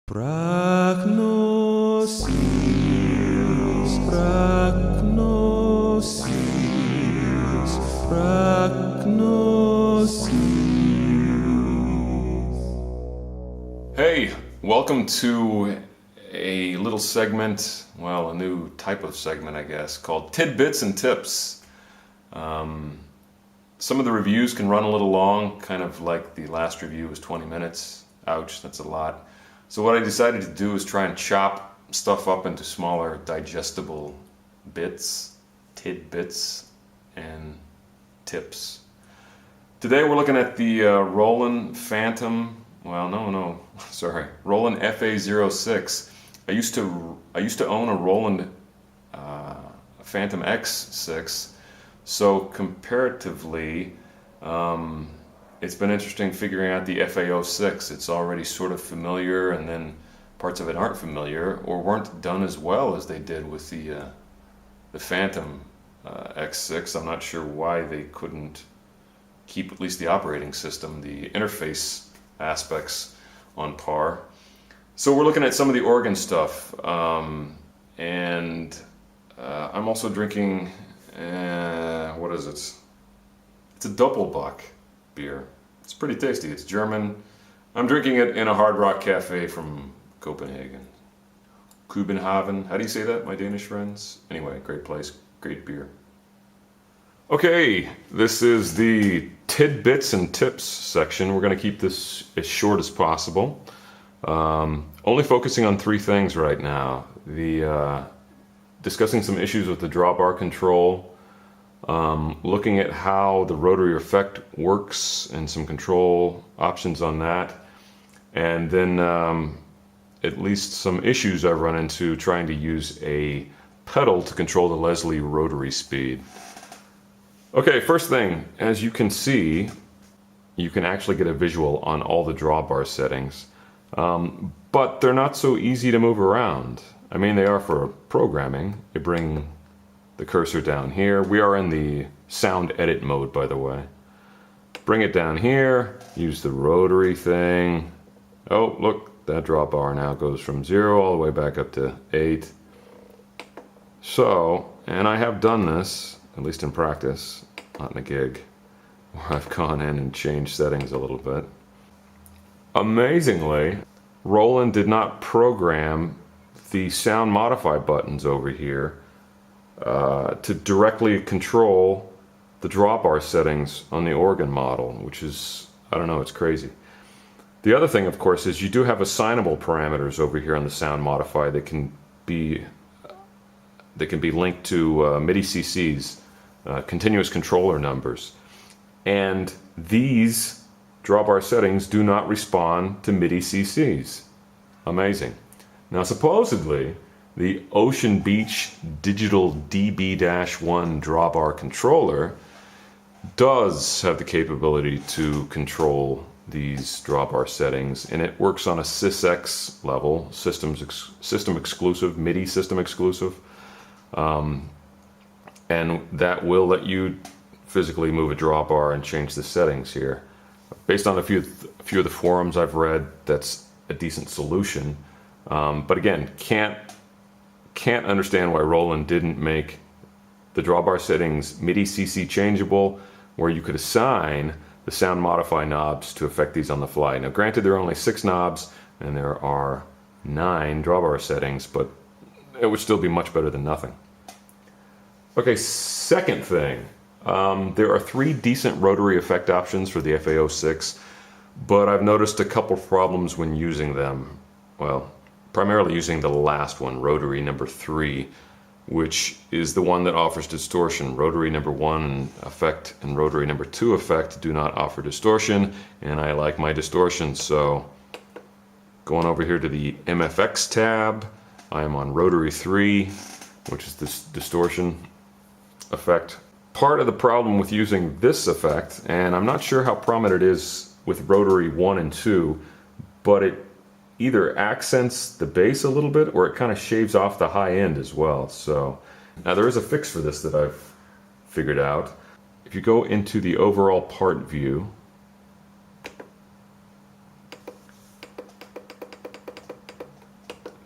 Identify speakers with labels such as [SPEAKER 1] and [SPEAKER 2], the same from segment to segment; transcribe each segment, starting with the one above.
[SPEAKER 1] Prognosis, prognosis, prognosis. Hey, welcome to a little segment, well, a new type of segment, I guess, called Tidbits and Tips. Some of the reviews can run a little long, kind of like the last review was 20 minutes. Ouch, that's a lot. So what I decided to do is try and chop stuff up into smaller digestible bits, tidbits, and tips. Today we're looking at the Roland Roland FA-06. I used to own a Roland Fantom-X 6, so comparatively it's been interesting figuring out the FA-06. It's already sort of familiar, and then parts of it aren't familiar or weren't done as well as they did with the Fantom X6. I'm not sure why they couldn't keep at least the operating system, the interface aspects on par. So we're looking at some of the organ stuff, and I'm also drinking, what is it? It's a Doppelbock beer. It's pretty tasty. It's German. I'm drinking it in a Hard Rock cafe from Copenhagen. Kubenhaven. How do you say that, my Danish friends? Anyway, great place, great beer. Okay, this is the Tidbits and Tips section. We're going to keep this as short as possible. Only focusing on three things right now. Discussing some issues with the drawbar control, looking at how the rotary effect works and some control options on that, and then at least some issues I've run into trying to use a pedal to control the Leslie rotary speed. Okay, first thing, as you can see, you can actually get a visual on all the drawbar settings, but they're not so easy to move around. I mean, they are for programming. You bring the cursor down here. We are in the sound edit mode, by the way. Bring it down here, use the rotary thing. Oh, look, that drawbar now goes from 0 all the way back up to 8. So, and I have done this, at least in practice, not in a gig, where I've gone in and changed settings a little bit. Amazingly, Roland did not program the sound modify buttons over here to directly control the drawbar settings on the organ model, which is, I don't know, it's crazy. The other thing, of course, is you do have assignable parameters over here on the sound modify that can be linked to MIDI CCs, continuous controller numbers, and these drawbar settings do not respond to MIDI CCs. Amazing. Now, supposedly, the Ocean Beach Digital DB-1 drawbar controller does have the capability to control these drawbar settings, and it works on a sys-X level, system exclusive, MIDI system exclusive, and that will let you physically move a drawbar and change the settings here. Based on a few of the forums I've read, that's a decent solution, but again, can't understand why Roland didn't make the drawbar settings MIDI CC changeable, where you could assign the sound modify knobs to affect these on the fly. Now granted, there are only 6 knobs and there are 9 drawbar settings, but it would still be much better than nothing. Okay, second thing, there are 3 decent rotary effect options for the FA-06, but I've noticed a couple problems when using them. Well, primarily using the last one, rotary number 3, which is the one that offers distortion. Rotary number 1 effect and rotary number 2 effect do not offer distortion, and I like my distortion, so going over here to the MFX tab, I am on rotary 3, which is this distortion effect. Part of the problem with using this effect, and I'm not sure how prominent it is with rotary 1 and 2, but it either accents the bass a little bit or it kind of shaves off the high end as well. So now there is a fix for this that I've figured out. If you go into the overall part view,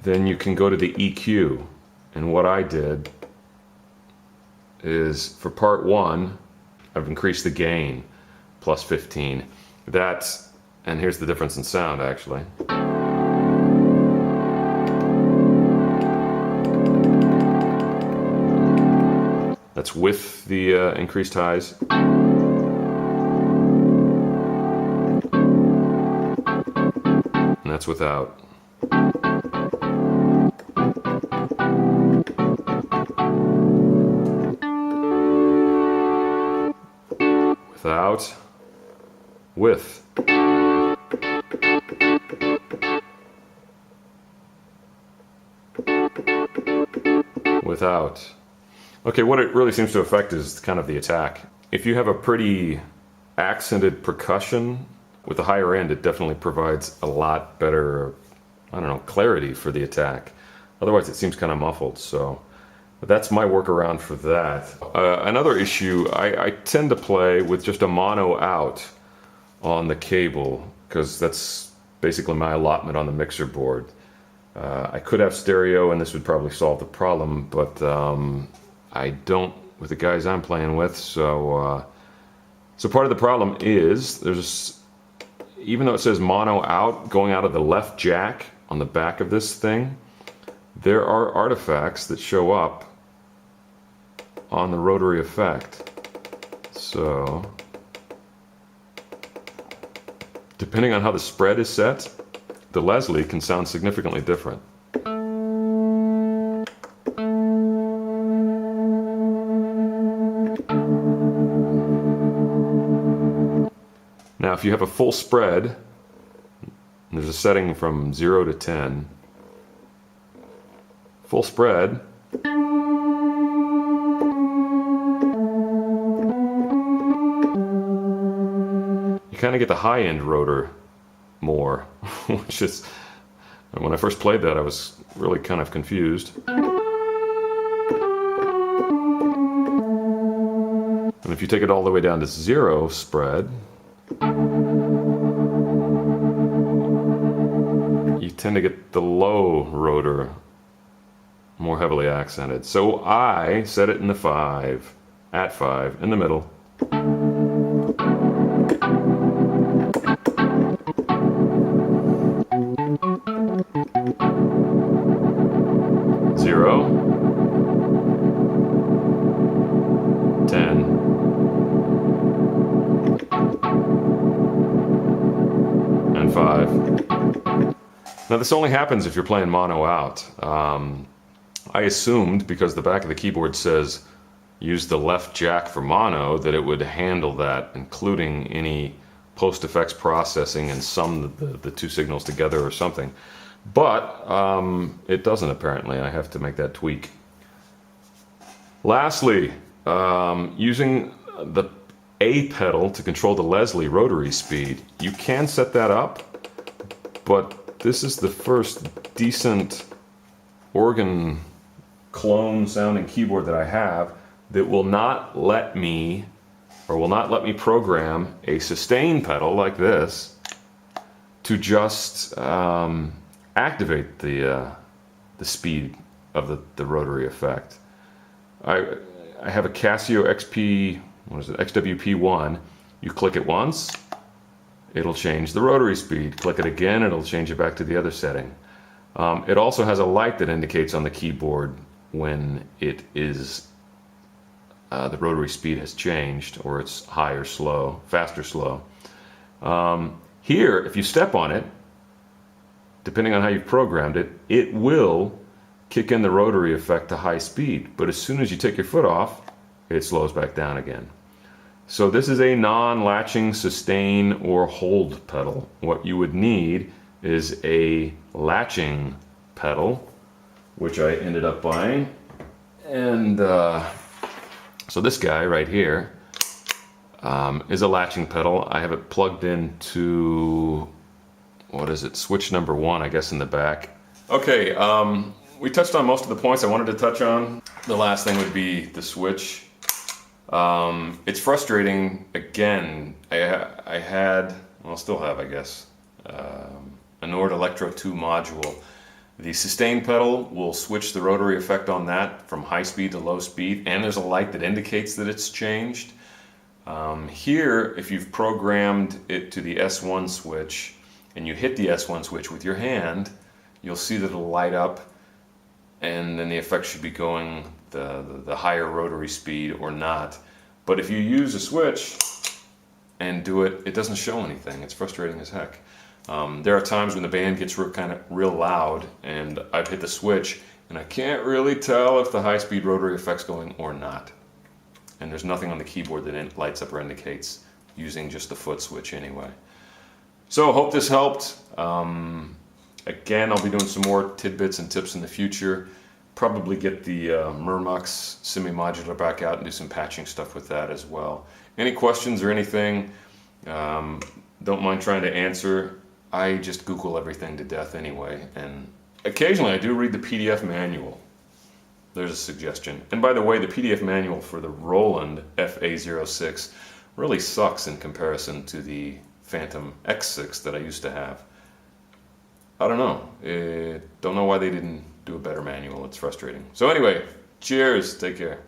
[SPEAKER 1] then you can go to the EQ. And what I did is, for part 1, I've increased the gain plus 15. That's, and here's the difference in sound actually. That's with the increased highs. And that's without. Without. With. Without. Okay, what it really seems to affect is kind of the attack. If you have a pretty accented percussion, with the higher end, it definitely provides a lot better, I don't know, clarity for the attack. Otherwise, it seems kind of muffled, so that's my workaround for that. Another issue, I tend to play with just a mono out on the cable, because that's basically my allotment on the mixer board. I could have stereo, and this would probably solve the problem, but I don't with the guys I'm playing with, so part of the problem is even though it says mono out going out of the left jack on the back of this thing, there are artifacts that show up on the rotary effect. So depending on how the spread is set, the Leslie can sound significantly different. Now, if you have a full spread, there's a setting from 0 to 10. Full spread. You kind of get the high-end rotor more, which is, when I first played that, I was really kind of confused. And if you take it all the way down to 0 spread, you tend to get the low rotor more heavily accented. So I set it in the 5, at 5, in the middle. Zero, 10, and 5. Now this only happens if you're playing mono out. I assumed, because the back of the keyboard says use the left jack for mono, that it would handle that, including any post-effects processing and sum the two signals together or something. But it doesn't apparently. I have to make that tweak. Lastly, using the A pedal to control the Leslie rotary speed. You can set that up, but this is the first decent organ clone sounding keyboard that I have that will not let me program a sustain pedal like this to just activate the speed of the rotary effect. I have a Casio XWP1. You click it once, it'll change the rotary speed. Click it again, it'll change it back to the other setting. It also has a light that indicates on the keyboard when it is the rotary speed has changed, or it's high or slow, fast or slow. Here, if you step on it, depending on how you've programmed it, it will kick in the rotary effect to high speed. But as soon as you take your foot off, it slows back down again. So this is a non-latching sustain or hold pedal. What you would need is a latching pedal, which I ended up buying. And so this guy right here is a latching pedal. I have it plugged into, what is it, switch number 1, I guess, in the back. Okay, we touched on most of the points I wanted to touch on. The last thing would be the switch. It's frustrating, again. I had, well, still have, I guess, a Nord Electro 2 module The sustain pedal will switch the rotary effect on that from high speed to low speed, and there's a light that indicates that it's changed. Here, if you've programmed it to the S1 switch and you hit the S1 switch with your hand, you'll see that it'll light up, and then the effect should be going the higher rotary speed or not. But if you use a switch and do it, it doesn't show anything. It's frustrating as heck. There are times when the band gets real loud and I've hit the switch and I can't really tell if the high-speed rotary effect's going or not. And there's nothing on the keyboard that lights up or indicates, using just the foot switch anyway. So hope this helped. Again, I'll be doing some more tidbits and tips in the future. Probably get the Murmux semi-modular back out and do some patching stuff with that as well. Any questions or anything, don't mind trying to answer. I just Google everything to death anyway, and occasionally I do read the PDF manual. There's a suggestion. And by the way, the PDF manual for the Roland FA-06 really sucks in comparison to the Fantom-X that I used to have. I don't know. Don't know why they didn't do a better manual. It's frustrating. So anyway, cheers. Take care.